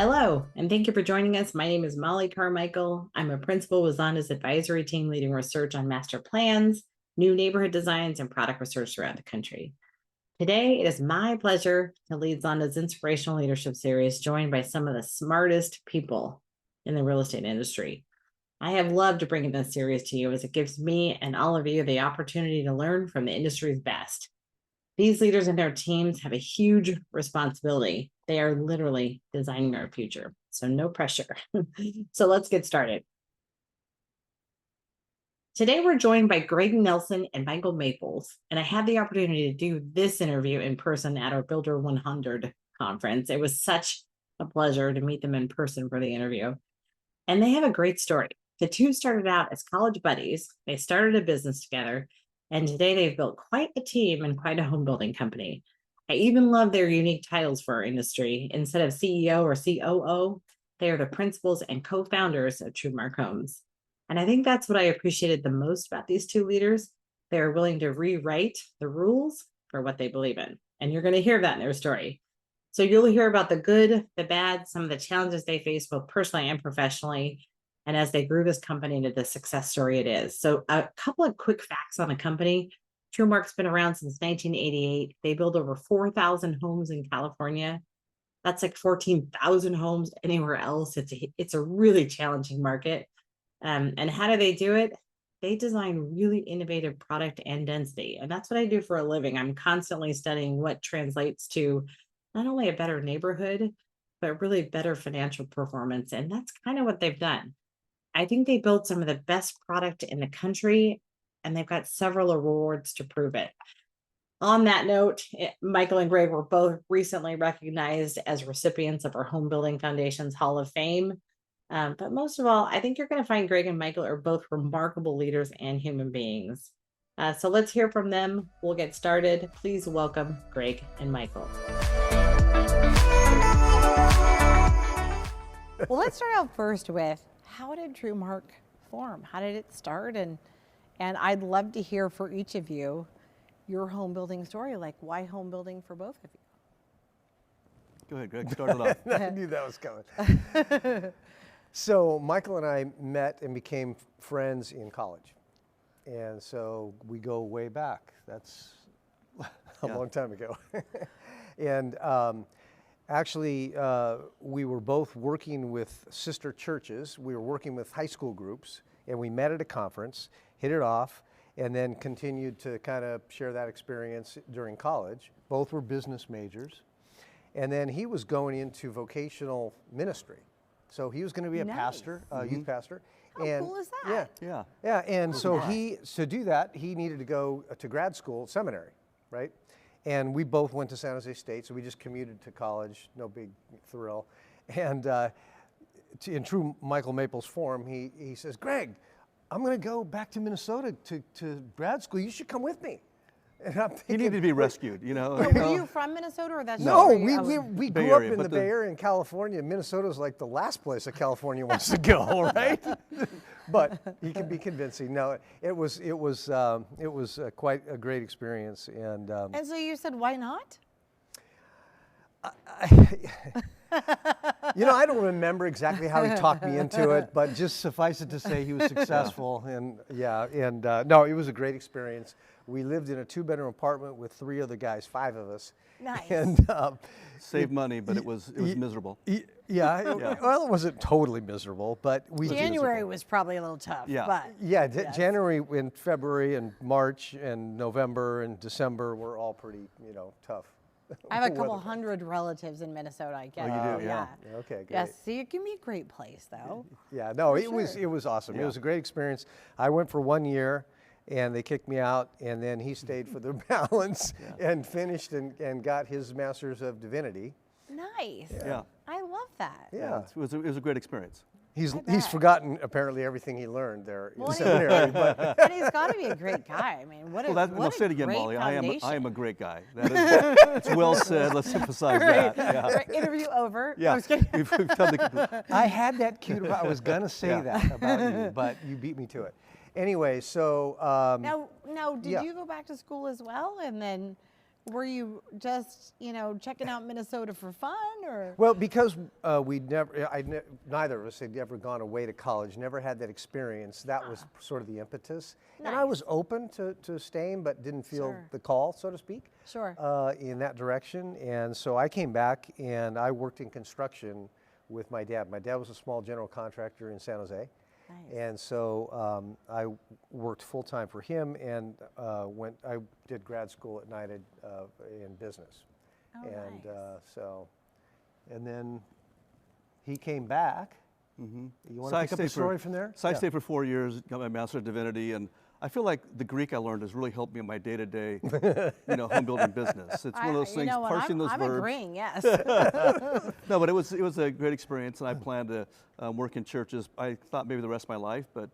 Hello, and thank you for joining us. My name is Mollie Carmichael. I'm a principal with Zonda's advisory team leading research on master plans, new neighborhood designs, and product research throughout the country. Today, it is my pleasure to lead Zonda's Inspirational Leadership series, joined by some of the smartest people in the real estate industry. I have loved bringing this series to you as it gives me and all of you the opportunity to learn from the industry's best. These leaders and their teams have a huge responsibility. They are literally designing our future, so no pressure. So let's get started. Today, we're joined by Gregg Nelson and Michael Maples, and I had the opportunity to do this interview in person at our Builder 100 conference. It was such a pleasure to meet them in person for the interview. And they have a great story. The two started out as college buddies. They started a business together, and today they've built quite a team and quite a home building company. I even love their unique titles for our industry. Instead of CEO or COO, they are the principals and co-founders of Trumark Homes. And I think that's what I appreciated the most about these two leaders. They are willing to rewrite the rules for what they believe in. And you're going to hear that in their story. So you'll hear about the good, the bad, some of the challenges they face both personally and professionally, and as they grew this company into the success story it is. So a couple of quick facts on the company. Trumark's been around since 1988. They build over 4,000 homes in California. That's like 14,000 homes anywhere else. It's a really challenging market. And how do they do it? They design really innovative product and density. And that's what I do for a living. I'm constantly studying what translates to not only a better neighborhood, but really better financial performance. And that's kind of what they've done. I think they built some of the best product in the country, and they've got several awards to prove it. On that note, Michael and Gregg were both recently recognized as recipients of our Home Building Foundation's Hall of Fame. But most of all, I think you're going to find Gregg and Michael are both remarkable leaders and human beings. So let's hear from them. We'll get started. Please welcome Gregg and Michael. Well, let's start out first with, how did Trumark form? How did it start? And I'd love to hear for each of you your home building story. Like, why home building for both of you? Go ahead, Gregg, start it off. I knew that was coming. So Michael and I met and became friends in college. And so we go way back. That's a long time ago. And actually, we were both working with sister churches. We were working with high school groups, and we met at a conference, hit it off, and then continued to kind of share that experience during college. Both were business majors. And then he was going into vocational ministry. So he was going to be a pastor, youth pastor. How cool is that? Yeah. And so to do that, he needed to go to grad school, seminary, right? And we both went to San Jose State, so we just commuted to college, no big thrill. And in true Michael Maples form, he says, Gregg, I'm going to go back to Minnesota to grad school. You should come with me. And I'm thinking, He needed to be rescued, you know. Were you from Minnesota, or that's No, just we Bay grew up Area, in the but Bay Area in California. Minnesota's like the last place that California wants to go, right? But he can be convincing. No, it was quite a great experience, and so you said, why not? you know, I don't remember exactly how he talked me into it, but just suffice it to say he was successful, and no, it was a great experience. We lived in a 2-bedroom apartment with 3 other guys, 5 of us. Nice. And Saved money, but it was miserable. Well, it wasn't totally miserable, but January was probably a little tough. Yeah. But yes. January and February and March and November and December were all pretty, tough. I have a couple hundred relatives in Minnesota, I guess. Oh, you do? Yeah. Okay, great. Yes, so it can be a great place, though. Yeah, no, it was awesome. Yeah. It was a great experience. I went for 1 year, and they kicked me out, and then he stayed for the balance and finished and got his Master's of Divinity. Nice. Yeah. I love that. Yeah. It was a great experience. He's forgotten apparently everything he learned there Well, in seminary. But he's got to be a great guy. I mean, what Well, a say it again, great Mollie. foundation. I am a great guy. That is, it's well said. Let's emphasize that. Yeah. Right, interview over. Yeah. I was kidding. We've done the- I had that queued up. I was gonna say that about you, but you beat me to it. Anyway, so Now, did yeah. you go back to school as well, and then Were you just, checking out Minnesota for fun, or? Well, because neither of us had ever gone away to college, never had that experience. That was sort of the impetus. And I was open to staying, but didn't feel the call, so to speak, in that direction. And so I came back and I worked in construction with my dad. My dad was a small general contractor in San Jose. Nice. And so I worked full time for him, and I did grad school at United in business. Oh, and nice. And then he came back. Mm-hmm. You want to pick up the story from there? So I stayed for 4 years, got my Master of Divinity, and I feel like the Greek I learned has really helped me in my day-to-day, home building business. It's one of those things, parsing those verbs. I'm agreeing, yes. No, but it was a great experience, and I planned to work in churches. I thought maybe the rest of my life, but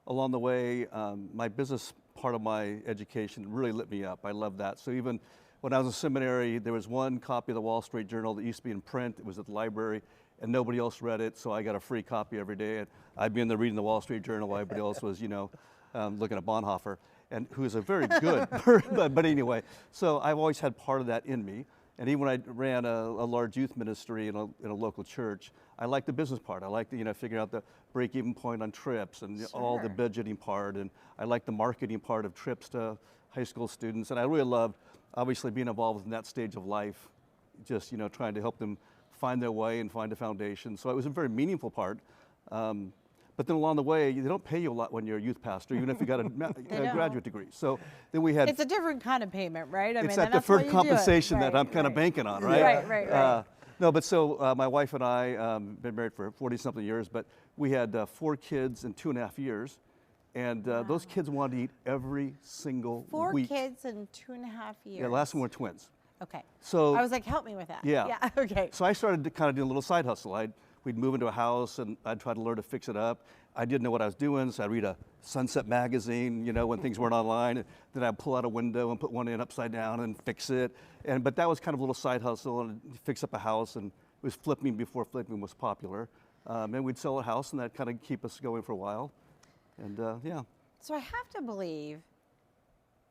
along the way, my business part of my education really lit me up. I loved that. So even when I was in seminary, there was one copy of the Wall Street Journal that used to be in print. It was at the library, and nobody else read it, so I got a free copy every day. And I'd be in there reading the Wall Street Journal while everybody else was, looking at Bonhoeffer, and who is a very good, but anyway, so I've always had part of that in me. And even when I ran a large youth ministry in a local church, I liked the business part. I liked figuring out the break-even point on trips and all the budgeting part, and I liked the marketing part of trips to high school students. And I really loved, obviously, being involved in that stage of life, just trying to help them find their way and find a foundation. So it was a very meaningful part. But then along the way, they don't pay you a lot when you're a youth pastor, even if you got a graduate degree. So then we had... It's a different kind of payment, right? It's that deferred compensation that I'm kind of banking on, right? Right. No, but so my wife and I been married for 40-something years, but we had 4 kids in 2.5 years. And those kids wanted to eat every single week. 4 kids in 2.5 years? Yeah, the last one were twins. Okay. So I was like, help me with that. Yeah. Okay. So I started to kind of do a little side hustle. We'd move into a house, and I'd try to learn to fix it up. I didn't know what I was doing, so I'd read a Sunset magazine, when things weren't online. And then I'd pull out a window and put one in upside down and fix it. But that was kind of a little side hustle, and fix up a house, and it was flipping before flipping was popular. And we'd sell a house, and that'd kind of keep us going for a while. And yeah. So I have to believe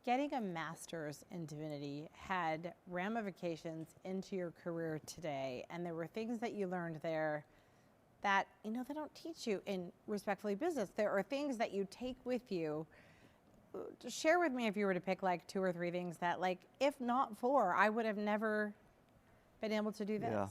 getting a master's in divinity had ramifications into your career today, and there were things that you learned there that they don't teach you in Respectfully Business. There are things that you take with you. Share with me if you were to pick like 2 or 3 things that, like, if not for, I would have never been able to do this. Yeah.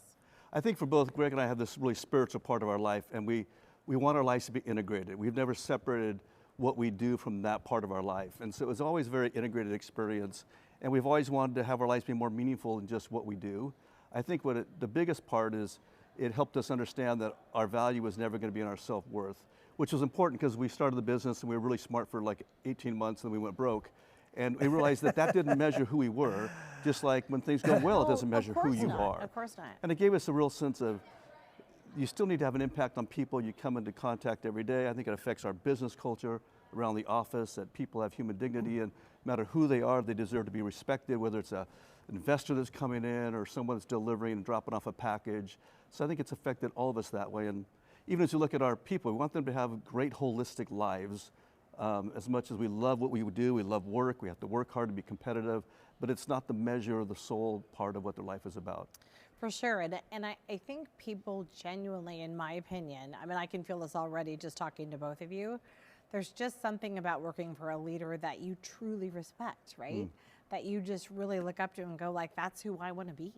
I think for both Gregg and I have this really spiritual part of our life, and we want our lives to be integrated. We've never separated what we do from that part of our life. And so it was always a very integrated experience. And we've always wanted to have our lives be more meaningful than just what we do. I think the biggest part is it helped us understand that our value was never going to be in our self-worth, which was important because we started the business and we were really smart for like 18 months and then we went broke. And we realized that didn't measure who we were, just like when things go well, it doesn't measure who you are. Of course not. And it gave us a real sense of you still need to have an impact on people you come into contact every day. I think it affects our business culture around the office, that people have human dignity, and no matter who they are, they deserve to be respected, whether it's an investor that's coming in or someone that's delivering and dropping off a package. So I think it's affected all of us that way. And even as you look at our people, we want them to have great holistic lives. As much as we love what we do, we love work, we have to work hard to be competitive, but it's not the measure or the sole part of what their life is about. For sure, and I think people genuinely, in my opinion, I can feel this already just talking to both of you, there's just something about working for a leader that you truly respect, right? That you just really look up to and go like, that's who I want to be.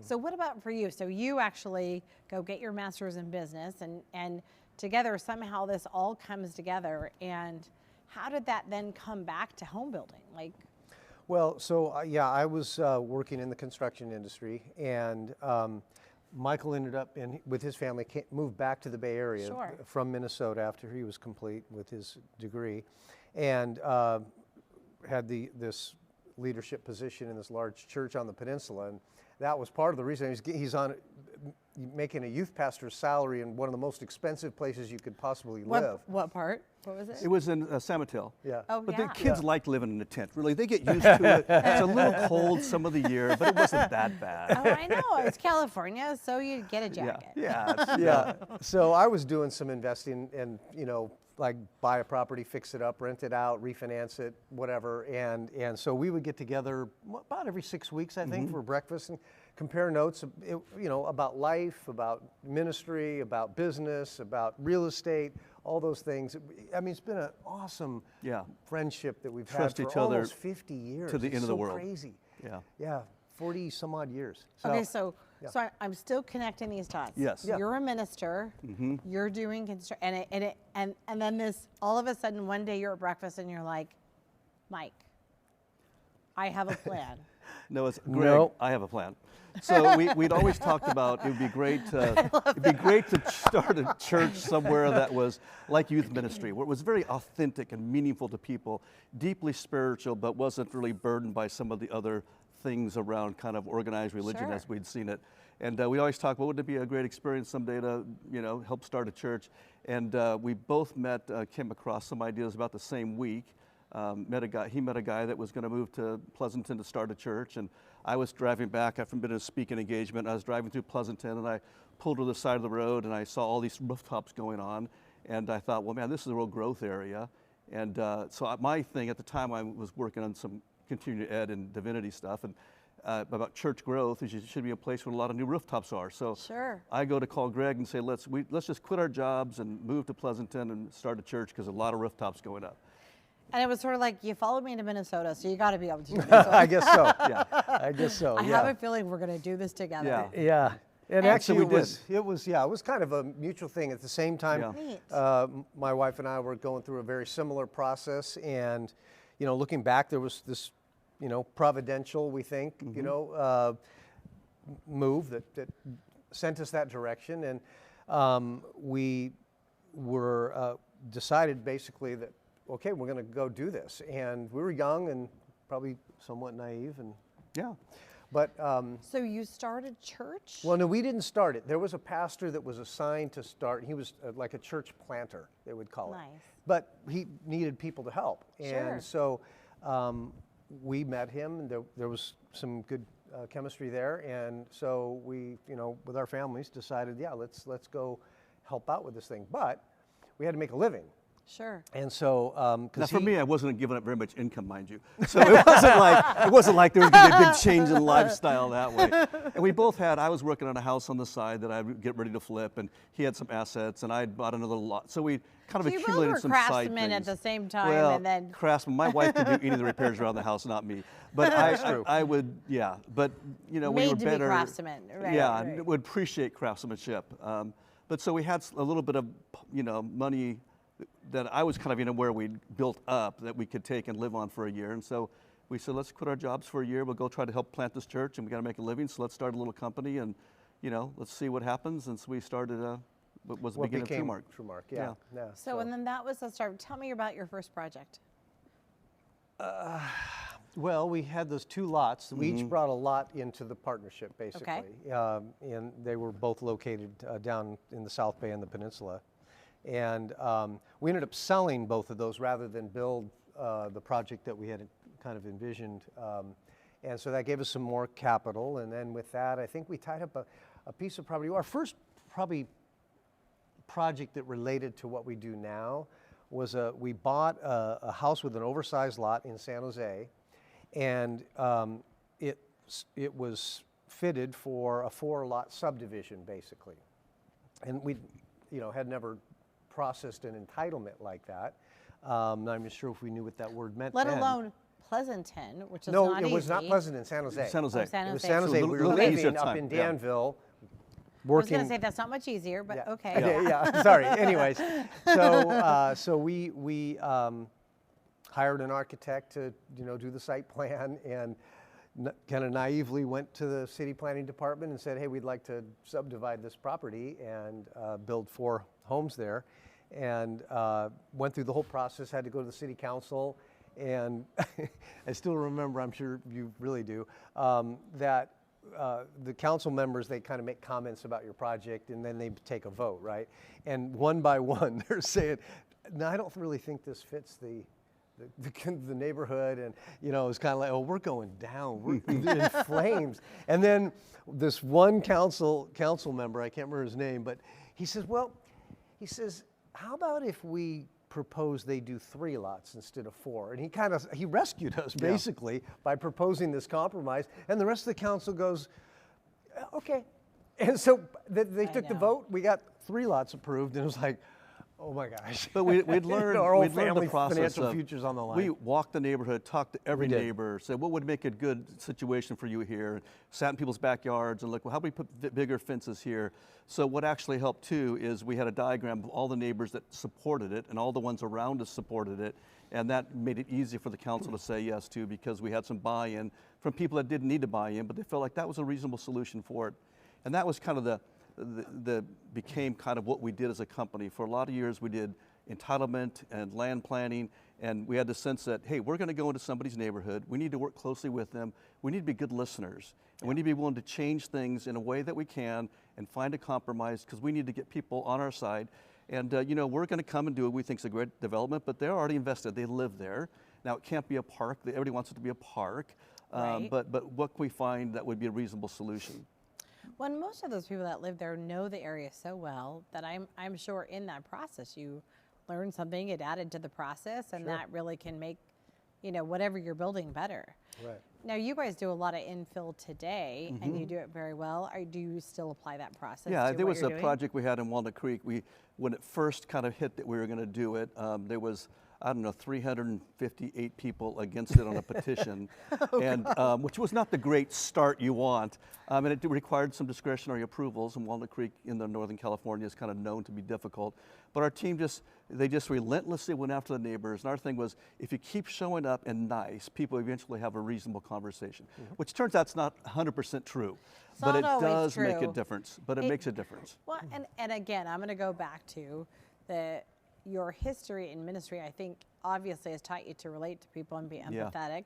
So what about for you? So you actually go get your master's in business, and together somehow this all comes together. And how did that then come back to home building? Well, so I was working in the construction industry, and Michael ended up with his family, moved back to the Bay Area from Minnesota after he was complete with his degree, and had this leadership position in this large church on the peninsula. And that was part of the reason he's making a youth pastor's salary in one of the most expensive places you could possibly live. What part? What was it? It was in San Mateo. Yeah. Oh, but the kids like living in a tent. Really, they get used to it. It's a little cold some of the year, but it wasn't that bad. Oh, I know. It's California, so you get a jacket. Yeah. Yeah. So I was doing some investing and like buy a property, fix it up, rent it out, refinance it, whatever. And so we would get together about every 6 weeks, I think, for breakfast and compare notes, about life, about ministry, about business, about real estate, all those things. I mean, it's been an awesome friendship that we've Trust had for each other almost 50 years. to the It's end of the so world. Crazy. Yeah. Yeah, 40 some odd years. Okay, so I'm still connecting these dots. Yes. Yeah. You're a minister. You're doing construction, and then this all of a sudden one day you're at breakfast and you're like, Mike, I have a plan. No, it's Greg. No. I have a plan. So we'd always talked about it would be great to start a church somewhere that was like youth ministry, where it was very authentic and meaningful to people, deeply spiritual, but wasn't really burdened by some of the other things around kind of organized religion Sure. as we'd seen it. And we always talk, well, wouldn't it be a great experience someday to, help start a church? And we both came across some ideas about the same week. He met a guy that was going to move to Pleasanton to start a church, and I was driving back after been at a speaking engagement. I was driving through Pleasanton, and I pulled to the side of the road, and I saw all these rooftops going on, and I thought, well, man, this is a real growth area. And so my thing at the time, I was working on some continuing ed and divinity stuff, and about church growth is it should be a place where a lot of new rooftops are. So Sure. I go to call Gregg and say, let's just quit our jobs and move to Pleasanton and start a church because a lot of rooftops going up. And it was sort of like, you followed me to Minnesota, so you got to be able to do this. I guess so. Yeah. I guess so. I have a feeling we're going to do this together. Yeah. Yeah. And So actually, we it was kind of a mutual thing. At the same time, Yeah. Neat. My wife and I were going through a very similar process, and looking back, there was this, providential, we think, move that sent us that direction, and we were decided basically that okay, we're going to go do this, and we were young and probably somewhat naive, and Yeah. but. So you started church? Well, no, we didn't start it. There was a pastor that was assigned to start. He was like a church planter, they would call it. Nice. But he needed people to help. Sure. And so we met him, and there was some good chemistry there. And so we, with our families, decided, yeah, let's go help out with this thing. But we had to make a living. Sure. And so, Now, for me, I wasn't giving up very much income, mind you. So it wasn't like there was going to be a big change in lifestyle that way. And we both I was working on a house on the side that I'd get ready to flip, and he had some assets, and I had bought another lot. So we kind of So you both accumulated were some side craftsmen things. at the same time, Well, and then craftsman. My wife could do any of the repairs around the house, not me. But I would, yeah. But we were made to better. be craftsmen. Right, Yeah, right. would appreciate craftsmanship. But so we had a little bit of, money that I was kind of, where we'd built up that we could take and live on for a year. And so we said, let's quit our jobs for a year. We'll go try to help plant this church, and we got to make a living. So let's start a little company, and, let's see what happens. And so we started, what was the what beginning of became Trumark. Trumark, yeah. So, and then that was the start. Tell me about your first project. Well, we had those two lots. We each brought a lot into the partnership, basically. And they were both located down in the South Bay and the peninsula. And we ended up selling both of those rather than build the project that we had kind of envisioned. And so that gave us some more capital. And then with that, I think we tied up a piece of property. Our first probably project that related to what we do now was we bought a house with an oversized lot in San Jose, and it was fitted for a 4-lot subdivision, basically. And we, had never processed an entitlement like that. Not even sure if we knew what that word meant Let then. alone Pleasanton, which is No, not it was easy. not Pleasanton, San Jose. San Jose. Oh, San It was Jose. San So Jose. a We were little easier living up time, in yeah. Danville, I was working. going to say that's not much easier, but Yeah. okay. Yeah, sorry. Anyways, so we hired an architect to do the site plan, and kind of naively went to the city planning department and said, hey, we'd like to subdivide this property and build 4 homes there, and went through the whole process. Had to go to the city council, and I still remember, I'm sure you really do, that the council members, they kind of make comments about your project, and then they take a vote, right? And one by one, they're saying, no, I don't really think this fits the neighborhood, and it's kind of like, oh, we're going down, we're in flames. And then this one council member, I can't remember his name, but he says, how about if we propose they do 3 lots instead of 4. And he rescued us basically by proposing this compromise. And the rest of the council goes, okay. And so they took the vote. We got 3 lots approved, and it was like, oh my gosh. But we'd learned, our whole we'd learned family the process financial of, futures on the line. we walked the neighborhood, talked to every We did. neighbor, said what would make a good situation for you here, sat in people's backyards and looked, well, how do we put bigger fences here? So what actually helped too is we had a diagram of all the neighbors that supported it and all the ones around us supported it. And that made it easy for the council to say yes to, because we had some buy-in from people that didn't need to buy in, but they felt like that was a reasonable solution for it. And that was kind of became kind of what we did as a company. For a lot of years we did entitlement and land planning, and we had the sense that, hey, we're going to go into somebody's neighborhood, we need to work closely with them, we need to be good listeners, and we need to be willing to change things in a way that we can and find a compromise, because we need to get people on our side. And you know, we're going to come and do what we think is a great development, but they're already invested, they live there. Now it can't be a park, everybody wants it to be a park, Right. but what can we find that would be a reasonable solution? Well, and most of those people that live there know the area so well that I'm sure in that process you learn something, it added to the process, and that really can make, you know, whatever you're building better. Right. Now you guys do a lot of infill today, and you do it very well. Do you still apply that process? Yeah, to there what was you're a doing? project we had in Walnut Creek. When it first kind of hit that we were going to do it, there was, I don't know, 358 people against it on a petition, and which was not the great start you want. And it required some discretionary approvals, and Walnut Creek in the Northern California is kind of known to be difficult. But our team they just relentlessly went after the neighbors. And our thing was, if you keep showing up and nice, people eventually have a reasonable conversation, which turns out it's not 100% true. It's But not it always does make a true. difference. But it makes a difference. Well, and again, I'm going to go back to your history in ministry. I think obviously has taught you to relate to people and be empathetic.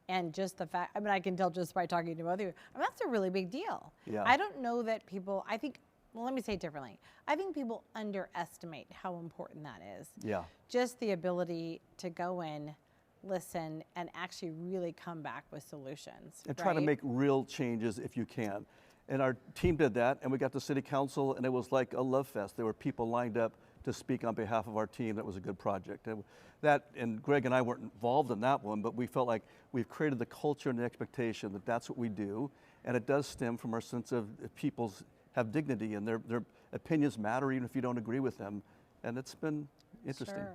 And just the fact, I mean, I can tell just by talking to both of you, I mean, that's a really big deal. Yeah. I don't know that people, I think, well, let me say it differently. I think people underestimate how important that is. Yeah. Just the ability to go in, listen, and actually really come back with solutions. And try to right? make real changes if you can. And our team did that, and we got to city council, and it was like a love fest. There were people lined up to speak on behalf of our team. That was a good project. And Gregg and I weren't involved in that one, but we felt like we've created the culture and the expectation that that's what we do. And it does stem from our sense of people's have dignity, and their opinions matter even if you don't agree with them. And it's been interesting. Sure.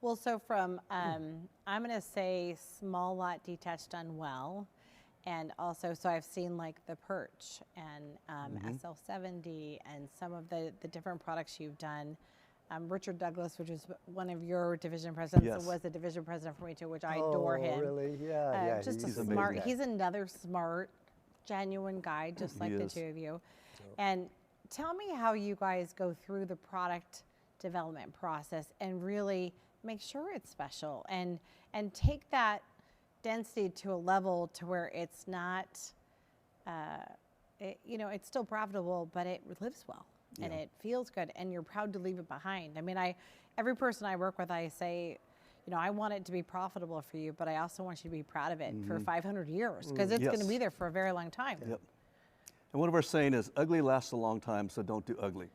Well, so from, I'm going to say small lot detached done well. And also, so I've seen like the Perch and SL70 and some of the different products you've done. Richard Douglas, which is one of your division presidents, Yes. was the division president for me too, which I adore him. Really? Yeah, Just a he's smart, amazing. he's another smart, genuine guy, just like the is. two of you. And tell me how you guys go through the product development process and really make sure it's special and take that density to a level to where it's not, you know, it's still profitable, but it lives well and it feels good and you're proud to leave it behind. I mean, every person I work with, I say, you know, I want it to be profitable for you, but I also want you to be proud of it for 500 years because it's going to Yes. be there for a very long time. Yep. And one of our saying is, ugly lasts a long time, so don't do ugly.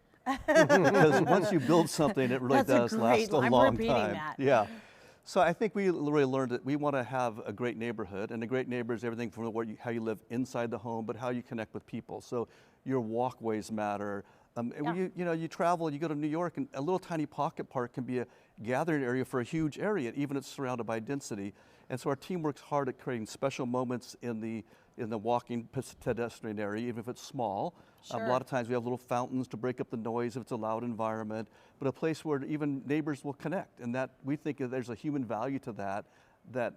Because once you build something, it really That's a does last great- a I'm long repeating time. that. Yeah. So I think we really learned that we want to have a great neighborhood, and a great neighbor is everything from how you live inside the home, but how you connect with people. So your walkways matter. And you know, you travel, you go to New York, and a little tiny pocket park can be a gathering area for a huge area, even if it's surrounded by density. And so our team works hard at creating special moments in the walking pedestrian area, even if it's small. A lot of times we have little fountains to break up the noise if it's a loud environment, but a place where even neighbors will connect, and that we think that there's a human value to that,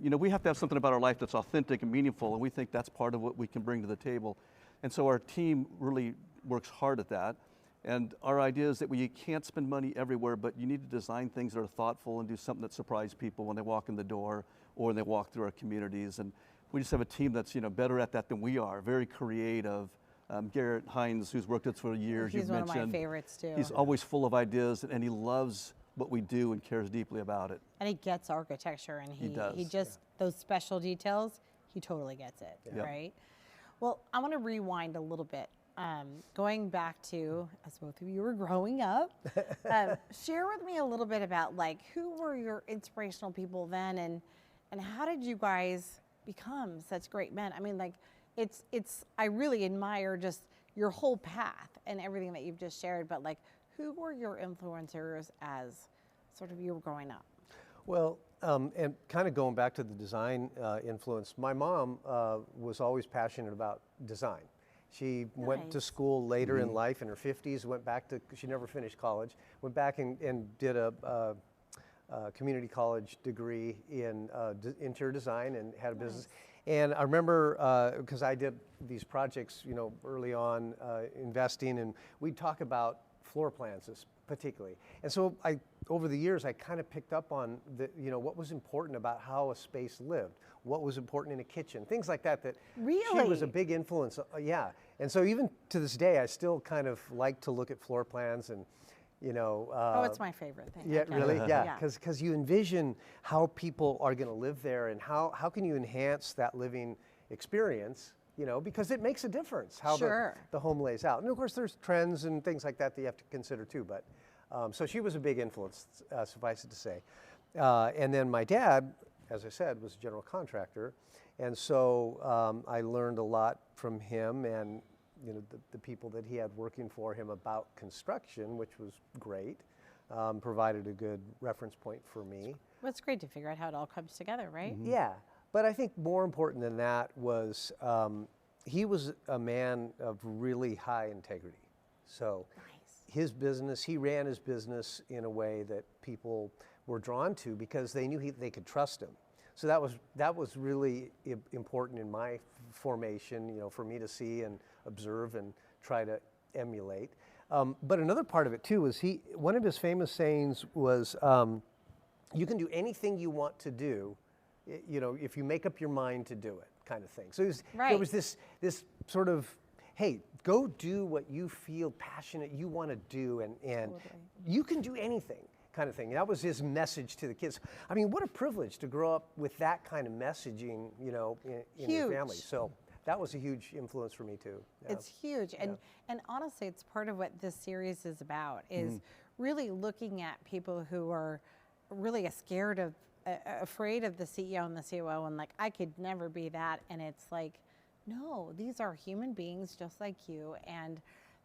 you know, we have to have something about our life that's authentic and meaningful, and we think that's part of what we can bring to the table. And so our team really works hard at that. And our idea is that you can't spend money everywhere, but you need to design things that are thoughtful and do something that surprises people when they walk in the door or when they walk through our communities. And we just have a team that's, you know, better at that than we are, very creative. Garrett Hines, who's worked with us for years, He's you've one of mentioned. my favorites too. He's always full of ideas, and he loves what we do and cares deeply about it. And he gets architecture and he does, just, those special details, he totally gets it, Yep. right? Well, I want to rewind a little bit. going back to, as both of you were growing up, share with me a little bit about like who were your inspirational people then, and how did you guys become such great men? I mean, like it's I really admire just your whole path and everything that you've just shared, but like who were your influencers as sort of you were growing up? Well, and kind of going back to the design influence, my mom was always passionate about design. She went to school later in life, in her 50s, went back to, she never finished college, went back and did a community college degree in interior design and had a business. And I remember, because I did these projects, you know, early on, investing, and we'd talk about floor plans particularly. And so over the years, I kind of picked up on you know, what was important about how a space lived, what was important in a kitchen, things like that, Really? She was a big influence, yeah. And so even to this day, I still kind of like to look at floor plans and, you know. Oh, it's my favorite thing. Yeah, Okay. really? Yeah, because you envision how people are going to live there, and how can you enhance that living experience, you know, because it makes a difference how Sure. the home lays out. And of course, there's trends and things like that you have to consider too, but so she was a big influence, suffice it to say. And then my dad, as I said, was a general contractor, and so I learned a lot from him and, you know, the people that he had working for him about construction, which was great, provided a good reference point for me. Well, it's great to figure out how it all comes together, right? Yeah, but I think more important than that was he was a man of really high integrity. So his business, he ran his business in a way that people were drawn to because they knew they could trust him. So that was really important in my formation, you know, for me to see and observe and try to emulate. But another part of it too was one of his famous sayings was, "You can do anything you want to do, you know, if you make up your mind to do it," kind of thing. So there was this sort of, hey, go do what you feel passionate you want to do, and Totally. you can do anything, kind of thing. That was his message to the kids. I mean, what a privilege to grow up with that kind of messaging, you know, in your family. So that was a huge influence for me too. Yeah. It's huge. And honestly, it's part of what this series is about, is really looking at people who are really afraid of the CEO and the COO, and like, I could never be that. And it's like, no, these are human beings just like you. And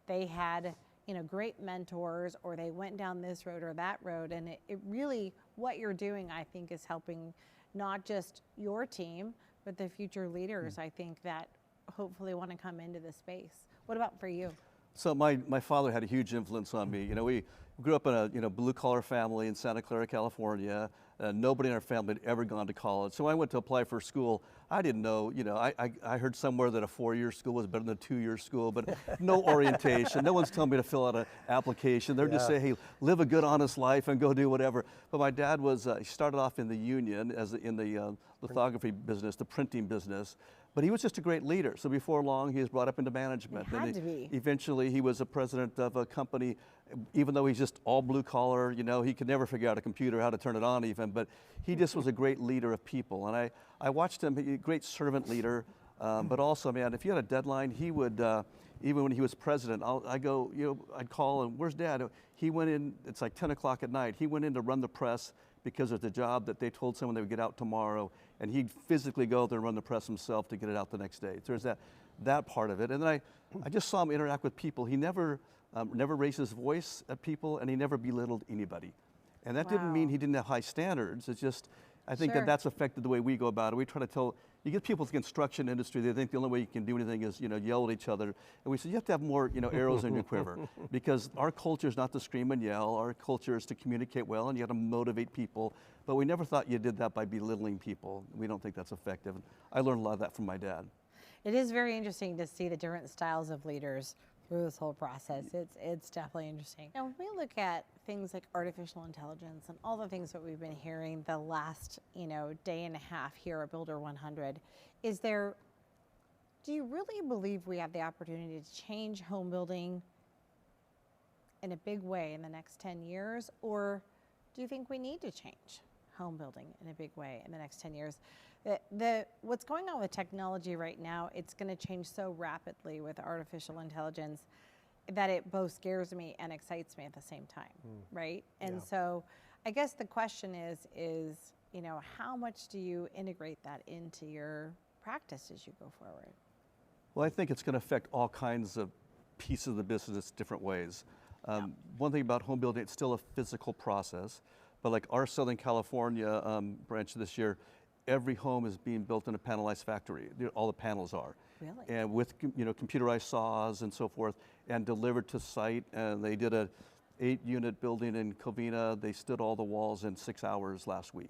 they had, you know, great mentors, or they went down this road or that road. And it really, what you're doing, I think, is helping not just your team, but the future leaders, I think, that hopefully want to come into this space. What about for you? So my father had a huge influence on me. You know, we grew up in a blue collar family in Santa Clara, California. Nobody in our family had ever gone to college. So when I went to apply for school, I didn't know, you know, I heard somewhere that a 4-year school was better than a 2-year school, but no orientation. No one's telling me to fill out an application. They're just saying, hey, live a good, honest life and go do whatever. But my dad he started off in the union, in the lithography business, the printing business. But he was just a great leader. So before long, he was brought up into management. He had to be. Eventually, he was a president of a company. Even though he's just all blue collar, you know, he could never figure out a computer, how to turn it on even. But he just was a great leader of people. And I watched him, a great servant leader. But also, man, if you had a deadline, he would, even when he was president, I'd call him, where's Dad? He went in, it's like 10 o'clock at night. He went in to run the press because of the job that they told someone they would get out tomorrow, and he'd physically go there and run the press himself to get it out the next day. There's that part of it. And then I just saw him interact with people. He never raised his voice at people, and he never belittled anybody. And that didn't mean he didn't have high standards. It's just, I think that's affected the way we go about it. We try to you get people in the construction industry, they think the only way you can do anything is, you know, yell at each other. And we said, you have to have more, you know, arrows in your quiver, because our culture is not to scream and yell. Our culture is to communicate well, and you got to motivate people. But we never thought you did that by belittling people. We don't think that's effective. I learned a lot of that from my dad. It is very interesting to see the different styles of leaders through this whole process. It's definitely interesting. Now, when we look at things like artificial intelligence and all the things that we've been hearing the last, you know, day and a half here at Builder 100, do you really believe we have the opportunity to change home building in a big way in the next 10 years, or do you think we need to change home building in a big way in the next 10 years. What's going on with technology right now, it's going to change so rapidly with artificial intelligence that it both scares me and excites me at the same time, right? And so I guess the question is, you know, how much do you integrate that into your practice as you go forward? Well, I think it's going to affect all kinds of pieces of the business different ways. One thing about home building, it's still a physical process, but like our Southern California branch this year, every home is being built in a panelized factory. All the panels are. Really? And with computerized saws and so forth, and delivered to site. And they did a 8-unit building in Covina. They stood all the walls in 6 hours last week.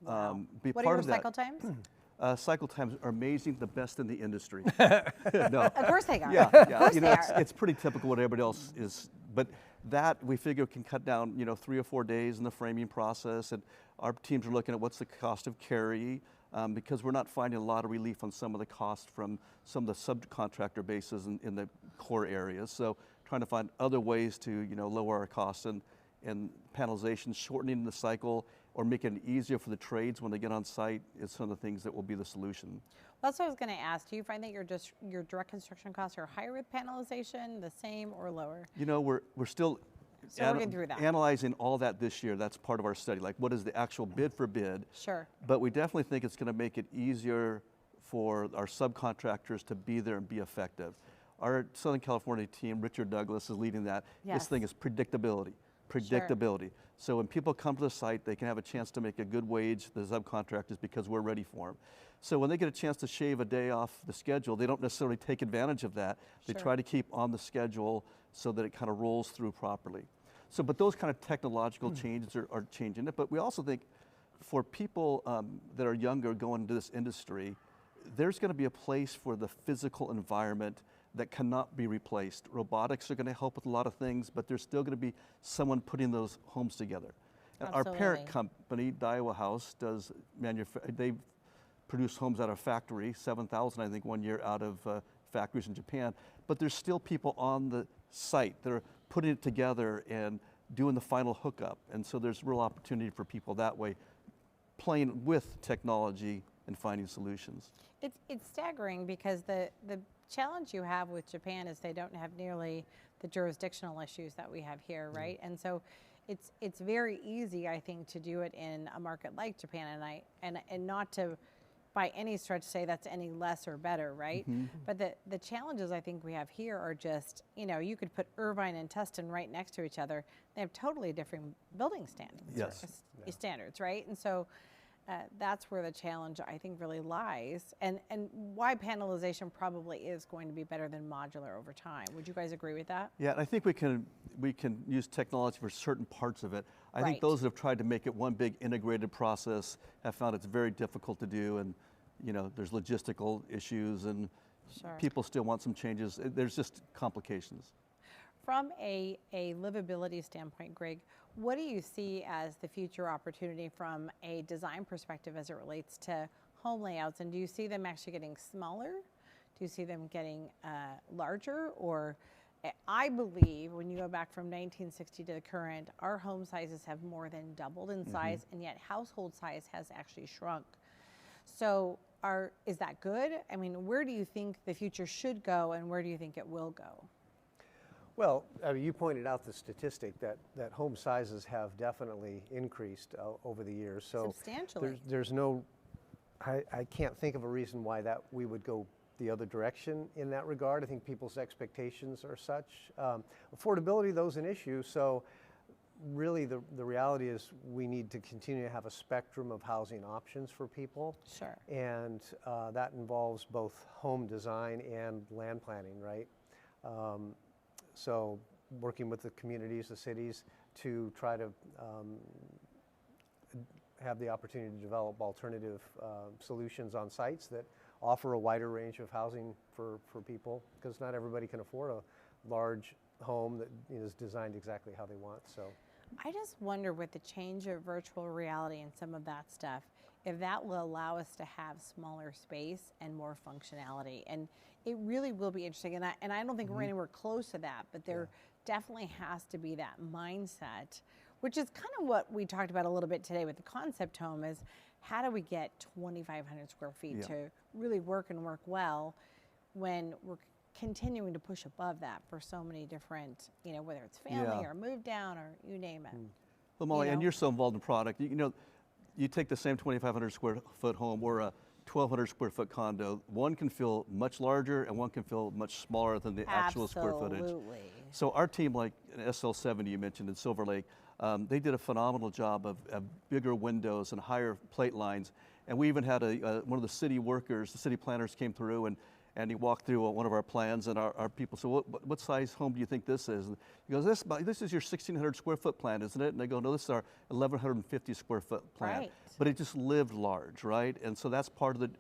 Wow. Be What are part your of that. cycle times? Cycle times are amazing, the best in the industry. No. Of course they are. Yeah, Of yeah. course You they know, are. it's pretty typical what everybody else is, but that we figure can cut down, 3 or 4 days in the framing process, and our teams are looking at what's the cost of carry, because we're not finding a lot of relief on some of the costs from some of the subcontractor bases in the core areas. So trying to find other ways to, lower our costs and panelization, shortening the cycle, or making it easier for the trades when they get on site is some of the things that will be the solution. Well, that's what I was going to ask. Do you find that your direct construction costs are higher with panelization, the same, or lower? We're still Working through that. analyzing all that this year. That's part of our study. Like, what is the actual bid for bid? Sure. But we definitely think it's going to make it easier for our subcontractors to be there and be effective. Our Southern California team, Richard Douglas, is leading that. Yes. This thing is predictability. Predictability. So when people come to the site, they can have a chance to make a good wage, the subcontractors, because we're ready for them. So when they get a chance to shave a day off the schedule, they don't necessarily take advantage of that. They Sure. try to keep on the schedule so that it kind of rolls through properly. So, but those kind of technological changes are changing it. But we also think for people that are younger going into this industry, there's going to be a place for the physical environment that cannot be replaced. Robotics are going to help with a lot of things, but there's still going to be someone putting those homes together. And our parent company, Daiwa House, they produce homes out of factory, 7,000 I think 1 year out of factories in Japan. But there's still people on the site that are putting it together and doing the final hookup. And so there's real opportunity for people that way, playing with technology and finding solutions. It's staggering because the challenge you have with Japan is they don't have nearly the jurisdictional issues that we have here, right? And so it's very easy, I think, to do it in a market like Japan, and not to by any stretch say that's any less or better, right? But the challenges I think we have here are just, you could put Irvine and Tustin right next to each other. They have totally different building standards, standards, right? And so that's where the challenge I think really lies, and why panelization probably is going to be better than modular over time. Would you guys agree with that? Yeah, and I think we can use technology for certain parts of it. I think those that have tried to make it one big integrated process have found it's very difficult to do, and there's logistical issues, and people still want some changes. There's just complications. From a livability standpoint, Gregg, what do you see as the future opportunity from a design perspective as it relates to home layouts? And do you see them actually getting smaller? Do you see them getting larger? Or I believe when you go back from 1960 to the current, our home sizes have more than doubled in size, and yet household size has actually shrunk. So is that good? I mean, where do you think the future should go, and where do you think it will go? Well, you pointed out the statistic that home sizes have definitely increased over the years. So substantially. There's I can't think of a reason why that we would go the other direction in that regard. I think people's expectations are such. Affordability, though, is an issue. So really the reality is we need to continue to have a spectrum of housing options for people. Sure. And that involves both home design and land planning, right? So working with the communities, the cities, to try to have the opportunity to develop alternative solutions on sites that offer a wider range of housing for people, because not everybody can afford a large home that is designed exactly how they want. So I just wonder, with the change of virtual reality and some of that stuff, if that will allow us to have smaller space and more functionality. And it really will be interesting. And I don't think we're anywhere close to that, but there definitely has to be that mindset which is kind of what we talked about a little bit today with the concept home is how do we get 2,500 square feet to really work and work well when we're continuing to push above that for so many different, you know, whether it's family or move down or you name it. Well, Molly, You and know? you're so involved in product. You know, you take the same 2,500 square foot home or a 1,200 square foot condo. One can feel much larger and one can feel much smaller than the actual square footage. Absolutely. So our team, like SL70 you mentioned in Silver Lake, they did a phenomenal job of bigger windows and higher plate lines. And we even had one of the city workers, the city planners came through and he walked through one of our plans, and our people said, what size home do you think this is? And he goes, this is your 1,600 square foot plan, isn't it? And they go, no, this is our 1,150 square foot plan. Right. But it just lived large, right? And so that's part of the,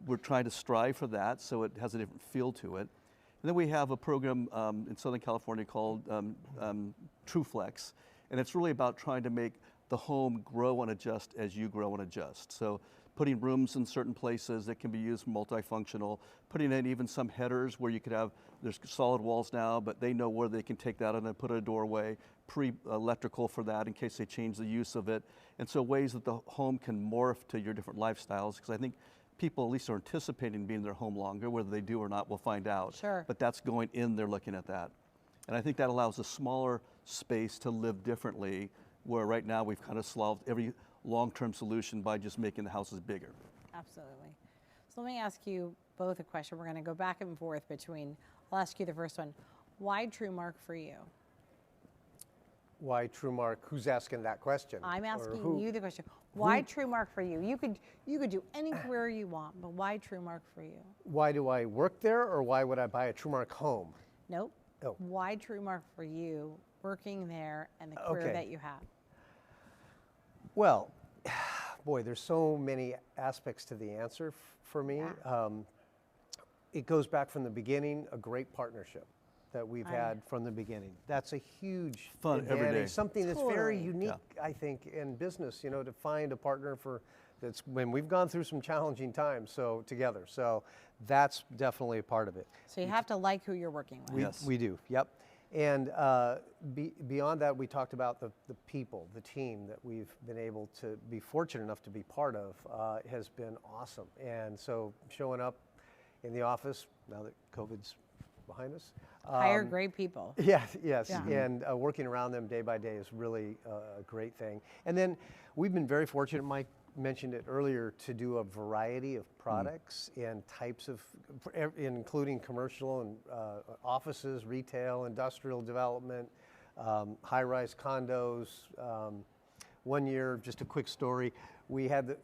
we're trying to strive for that, so it has a different feel to it. And then we have a program in Southern California called TrueFlex, and it's really about trying to make the home grow and adjust as you grow and adjust. So putting rooms in certain places that can be used multifunctional, putting in even some headers where you could have, there's solid walls now, but they know where they can take that and then put a doorway, pre-electrical for that in case they change the use of it. And so ways that the home can morph to your different lifestyles, because I think people at least are anticipating being in their home longer. Whether they do or not, we'll find out. Sure. But that's going in, they're looking at that. And I think that allows a smaller space to live differently, where right now we've kind of solved every long-term solution by just making the houses bigger. Absolutely. So let me ask you both a question. We're going to go back and forth between, I'll ask you the first one. Why Trumark for you? Why Trumark? Who's asking that question? I'm Or asking who? you the question. Why Trumark for you? You could do any career you want, but why Trumark for you? Why do I work there, or why would I buy a Trumark home? Nope. Oh. Why Trumark for you, working there and the career Okay. that you have? Well, boy, there's so many aspects to the answer for me. It goes back from the beginning, a great partnership that we've had from the beginning. That's a huge Fun every advantage, day. something that's very Totally. unique, I think, in business, you know, to find a partner that's when we've gone through some challenging times together. So that's definitely a part of it. So you have to like who you're working with. Yes. We do, yep. And beyond that, we talked about the people, the team that we've been able to be fortunate enough to be part of has been awesome. And so showing up in the office, now that COVID's behind us. Hire great people. Yes, Yeah. and working around them day by day is really a great thing. And then we've been very fortunate, Mike mentioned it earlier, to do a variety of products and types of, including commercial and offices, retail, industrial development, high-rise condos. One year, just a quick story, we had,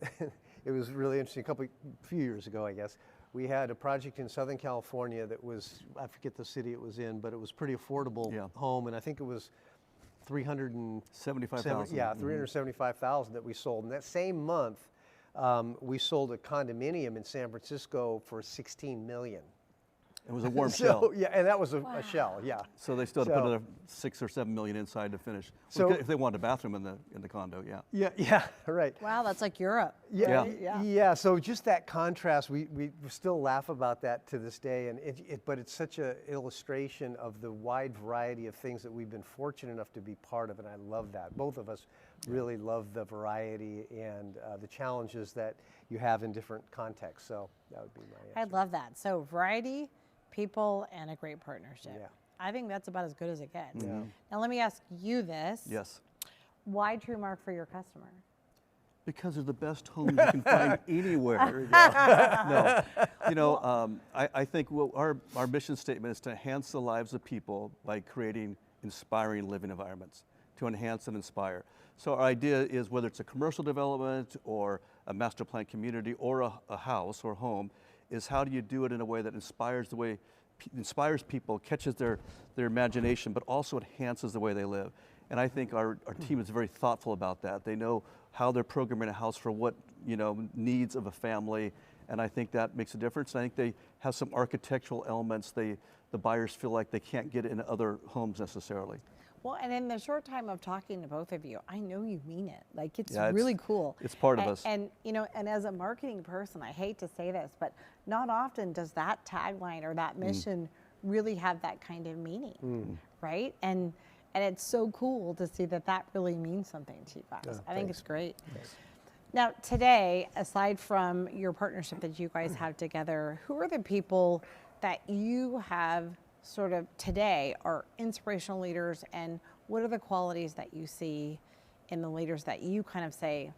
it was really interesting, a few years ago, I guess, we had a project in Southern California that was, I forget the city it was in, but it was pretty affordable home, and I think it was 75,000. Yeah, 375,000 that we sold. And that same month, we sold a condominium in San Francisco for 16 million. It was a warm shell. Yeah, and that was a shell. Yeah. So they still had to put another 6 or 7 million inside to finish. So if they wanted a bathroom in the condo, Yeah, right. Wow, that's like Europe. Yeah. So just that contrast, we still laugh about that to this day, and but it's such an illustration of the wide variety of things that we've been fortunate enough to be part of, and I love that. Both of us really love the variety and the challenges that you have in different contexts. So that would be my I answer. love that. So variety, people, and a great partnership. Yeah. I think that's about as good as it gets. Yeah. Now let me ask you this. Yes. Why Trumark for your customer? Because they're the best homes you can find anywhere. No, you know, I think our mission statement is to enhance the lives of people by creating inspiring living environments, to enhance and inspire. So our idea is, whether it's a commercial development or a master plan community or a house or home, is how do you do it in a way that inspires people, catches their imagination, but also enhances the way they live. And I think our team is very thoughtful about that. They know how they're programming a house for what, you know, needs of a family, and I think that makes a difference. And I think they have some architectural elements the buyers feel like they can't get in other homes necessarily. Well, and in the short time of talking to both of you, I know you mean it. Like, it's Yeah, really cool. It's part of us. And, you know, and as a marketing person, I hate to say this, but not often does that tagline or that mission really have that kind of meaning, right? And And it's so cool to see that that really means something to you guys. Yeah, I think thanks. it's great. Now, today, aside from your partnership that you guys have together, who are the people that you have sort of today are inspirational leaders, and what are the qualities that you see in the leaders that you kind of say,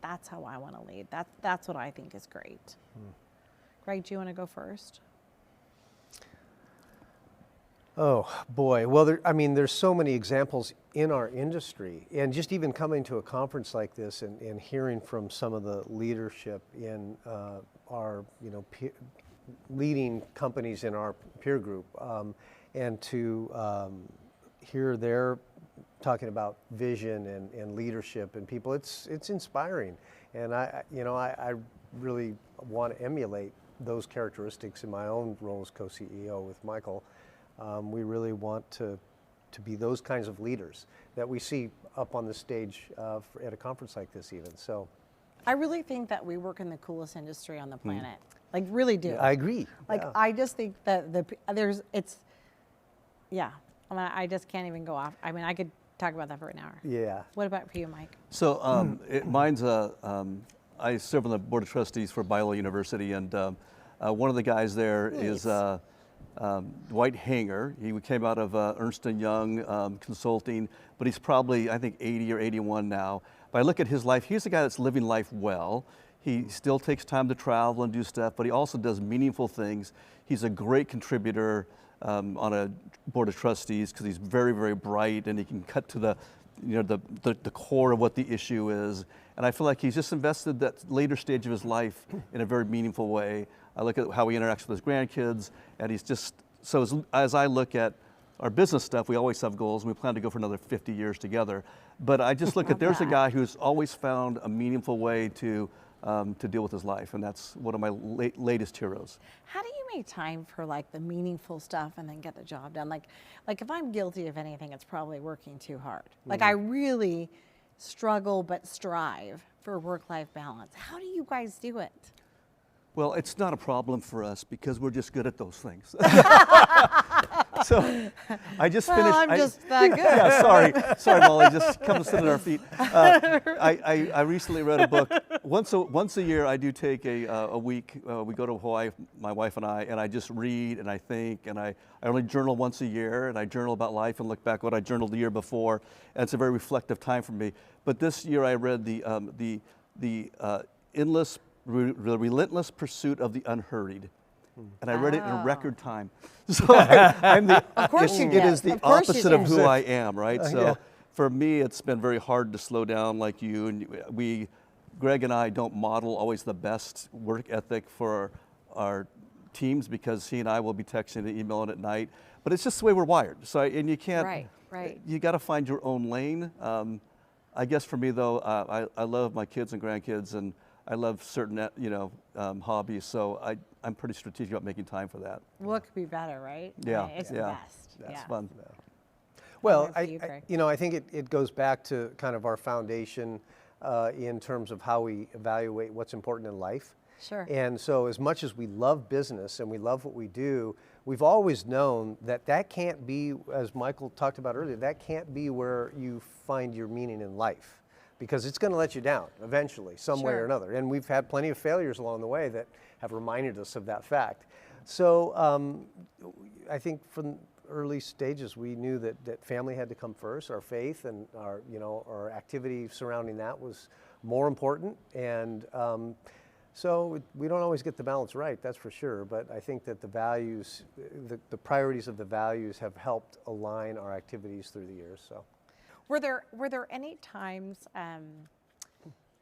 that's how I want to lead. That's what I think is great. Gregg, do you want to go first? Oh boy, well, there's so many examples in our industry, and just even coming to a conference like this and hearing from some of the leadership in our, leading companies in our peer group, and to hear their talking about vision and leadership and people, it's inspiring, and I really want to emulate those characteristics in my own role as co-CEO with Michael. We really want to be those kinds of leaders that we see up on the stage at a conference like this even. So, I really think that we work in the coolest industry on the planet. Like, really do. I agree. Like, yeah. I just think that I just can't even go off. I mean, I could talk about that for an hour. Yeah. What about for you, Mike? So mine's I serve on the board of trustees for Biola University, and one of the guys there is Dwight Hanger. He came out of Ernst & Young Consulting, but he's probably, I think, 80 or 81 now. But I look at his life, he's a guy that's living life well. He still takes time to travel and do stuff, but he also does meaningful things. He's a great contributor on a board of trustees because he's very, very bright, and he can cut to the core of what the issue is. And I feel like he's just invested that later stage of his life in a very meaningful way. I look at how he interacts with his grandkids, and he's just, so as I look at our business stuff, we always have goals, and we plan to go for another 50 years together. But I just look at, there's a guy who's always found a meaningful way to deal with his life, and that's one of my latest heroes. How do you make time for like the meaningful stuff and then get the job done? Like if I'm guilty of anything, it's probably working too hard. Like I really struggle but strive for work-life balance. How do you guys do it? Well, it's not a problem for us because we're just good at those things. So I just finished. I'm just that good. Yeah, sorry, Mollie. Just come and sit at our feet. I recently read a book. Once a year, I do take a week. We go to Hawaii, my wife and I just read and I think, and I only journal once a year, and I journal about life and look back what I journaled the year before, and it's a very reflective time for me. But this year, I read the relentless pursuit of the unhurried. And I read it in a record time. So I'm the, Of course you it did. is the Of course you opposite of did. who I am, right? So yeah. for me, it's been very hard to slow down like you. And Gregg and I don't model always the best work ethic for our teams because he and I will be texting and emailing at night. But it's just the way we're wired. So, and you can't, Right. You got to find your own lane. I guess for me though, I love my kids and grandkids, and I love certain, hobbies, so I'm pretty strategic about making time for that. What could be better, right? Yeah, I mean, it's the yeah. best. That's Yeah. fun. Well, for you, Gregg? I think it goes back to kind of our foundation in terms of how we evaluate what's important in life. Sure. And so as much as we love business and we love what we do, we've always known that can't be, as Michael talked about earlier, that can't be where you find your meaning in life, because it's going to let you down eventually, some way or another. And we've had plenty of failures along the way that have reminded us of that fact. So I think from early stages, we knew that family had to come first. Our faith and our activity surrounding that was more important. And so we don't always get the balance right, that's for sure. But I think that the values, the priorities of the values have helped align our activities through the years. So. Were there any times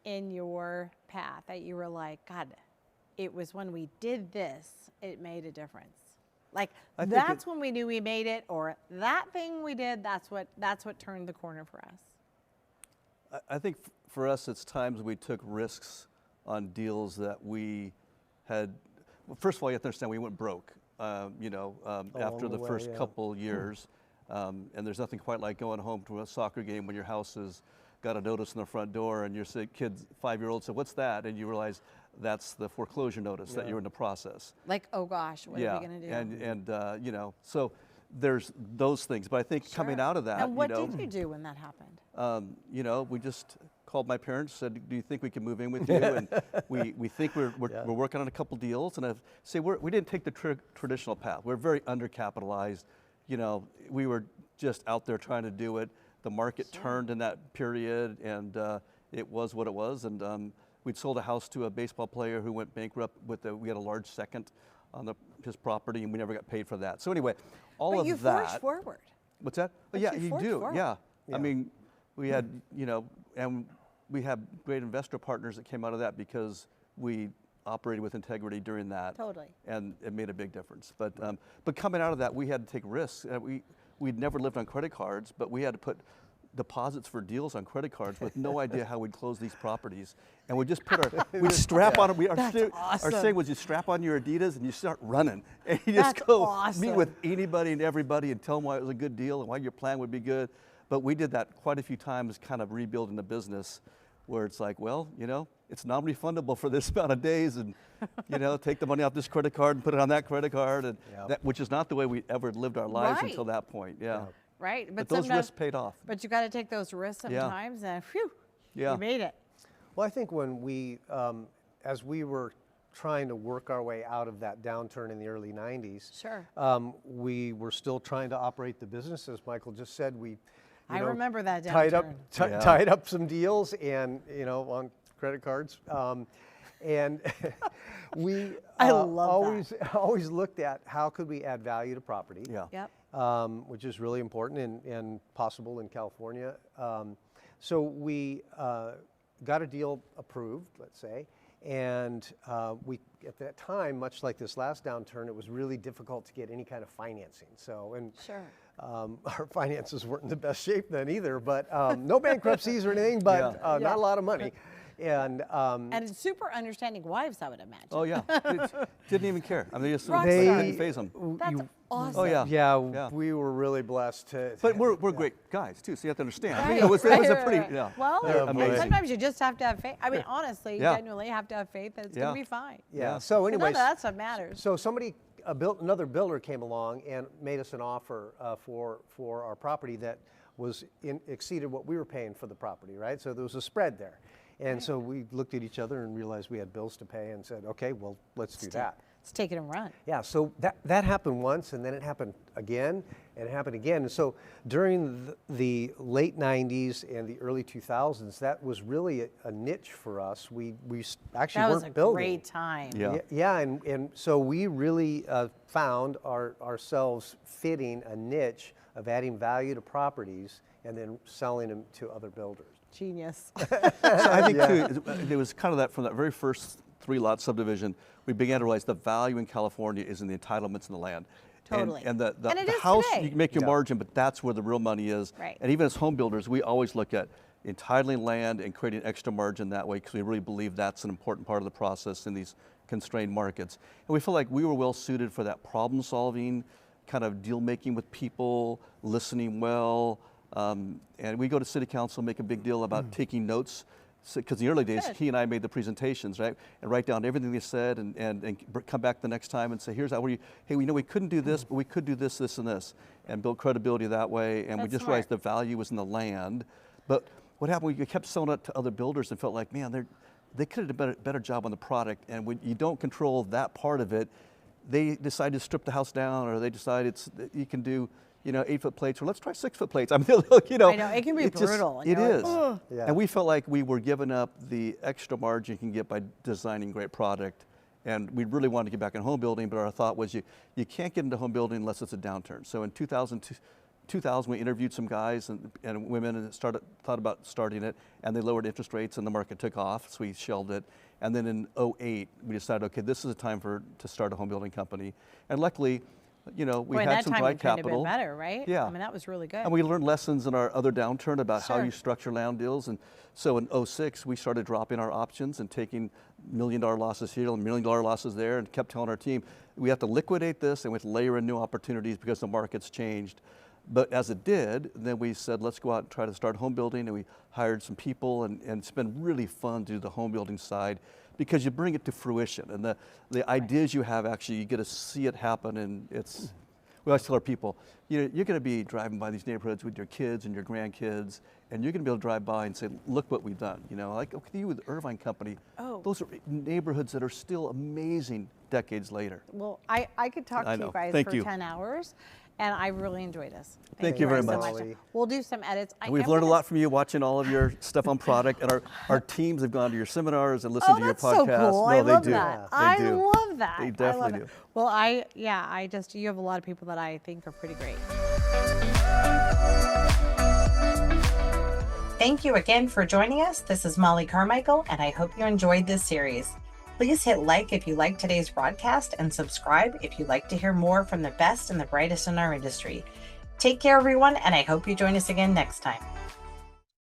in your path that you were like, God, it was when we did this, it made a difference? Like that's when we knew we made it, or that thing we did, that's what turned the corner for us. I think for us, it's times we took risks on deals that we had. Well, first of all, you have to understand we went broke. After the first couple years. And there's nothing quite like going home to a soccer game when your house has got a notice in the front door and your kid, 5-year-old, said, "What's that?" And you realize that's the foreclosure notice that you're in the process. Like, oh gosh, what are we gonna do? And so there's those things. But I think coming out of that, And what did you do when that happened? you know, we just called my parents, said, do you think we can move in with you? And we think we're working on a couple deals. And I say, we didn't take the traditional path. We're very undercapitalized. You know, we were just out there trying to do it. The market turned in that period, and it was what it was. And we'd sold a house to a baseball player who went bankrupt we had a large second on his property, and we never got paid for that. So anyway, all of you that. forged forward. What's that? But Yeah, you you forged do. forward. Yeah. Yeah. I mean, we had, you know, and we had great investor partners that came out of that because we operated with integrity during that. Totally. And it made a big difference. But coming out of that, we had to take risks. We'd never lived on credit cards, but we had to put deposits for deals on credit cards with no idea how we'd close these properties. And we just put we'd strap on, our saying was you strap on your Adidas and you start running. And you just go meet with anybody and everybody and tell them why it was a good deal and why your plan would be good. But we did that quite a few times, kind of rebuilding the business where it's like, well, you know, it's non-refundable for this amount of days, and you know, take the money off this credit card and put it on that credit card, and which is not the way we ever lived our lives until that point. Yeah. Right. But those risks paid off. But you got to take those risks sometimes, and phew, you made it. Well, I think when we, as we were trying to work our way out of that downturn in the early 90s, we were still trying to operate the business. As Michael just said, I remember that downturn. Tied up some deals, and on credit cards, and we always looked at how could we add value to property. Which is really important and possible in California. So we got a deal approved, let's say, and we, at that time, much like this last downturn, it was really difficult to get any kind of financing. So, our finances weren't in the best shape then either, but no bankruptcies or anything, but not a lot of money. And it's super understanding wives, I would imagine. Oh yeah, didn't even care. I mean, it didn't faze them. That's awesome. Oh yeah. Yeah, we were really blessed to. But we're great guys too, so you have to understand. Right. It was a pretty Well, amazing. sometimes you just have to have faith. I mean, honestly, you genuinely have to have faith that it's going to be fine. Yeah. So anyways, that's what matters. So another builder came along and made us an offer for our property that exceeded what we were paying for the property, right? So there was a spread there. And so we looked at each other and realized we had bills to pay and said, okay, well, let's do that. Let's take it and run. Yeah, so that happened once, and then it happened again, and it happened again. And so during the late 90s and the early 2000s, that was really a niche for us. We actually weren't building. That was a great time. Yeah, and so we really found ourselves fitting a niche of adding value to properties and then selling them to other builders. Genius. So I think too, it was kind of that from that very first 3-lot subdivision, we began to realize the value in California is in the entitlements in the land. Totally. And the it is house, today. you can make your margin, but that's where the real money is. Right. And even as home builders, we always look at entitling land and creating extra margin that way because we really believe that's an important part of the process in these constrained markets. And we feel like we were well suited for that problem solving, kind of deal making with people, listening well. And we go to city council, make a big deal about taking notes, because in the early days, he and I made the presentations, right? And write down everything they said and come back the next time and say, here's how we couldn't do this, but we could do this, this, and this, and build credibility that way. And we just realized the value was in the land. But what happened, we kept selling it to other builders and felt like, man, they could have done a better job on the product. And when you don't control that part of it, they decide to strip the house down, or they decide you can do 8-foot plates, or let's try 6-foot plates. I mean, I know, it can be brutal. It is. Yeah. And we felt like we were giving up the extra margin you can get by designing great product. And we really wanted to get back in home building, but our thought was you can't get into home building unless it's a downturn. So in 2000, we interviewed some guys and women and thought about starting it, and they lowered interest rates and the market took off, so we shelved it. And then in 2008, we decided, okay, this is a time to start a home building company. And luckily, we had some dry capital. Been better, right? Yeah. I mean, that was really good. And we learned lessons in our other downturn about how you structure land deals. And so in 2006, we started dropping our options and taking $1 million losses here and $1 million losses there, and kept telling our team, we have to liquidate this and we have to layer in new opportunities because the market's changed. But as it did, then we said, let's go out and try to start home building, and we hired some people, and it's been really fun to do the home building side, because you bring it to fruition, and the ideas you have, actually, you get to see it happen, and we always tell our people, you're going to be driving by these neighborhoods with your kids and your grandkids, and you're going to be able to drive by and say, look what we've done. Like with you with the Irvine Company, those are neighborhoods that are still amazing decades later. Well, I could talk to you guys Thank for you. 10 hours, and I really enjoyed this. Thank you very much. Mollie. We'll do some edits. And we've learned a lot from you watching all of your stuff on product, and our teams have gone to your seminars and listened to your that's so podcast. cool. No, I they love do. that. They I do. love that. They I definitely love do. it. Well, you have a lot of people that I think are pretty great. Thank you again for joining us. This is Mollie Carmichael, and I hope you enjoyed this series. Please hit like if you like today's broadcast and subscribe if you'd like to hear more from the best and the brightest in our industry. Take care, everyone, and I hope you join us again next time.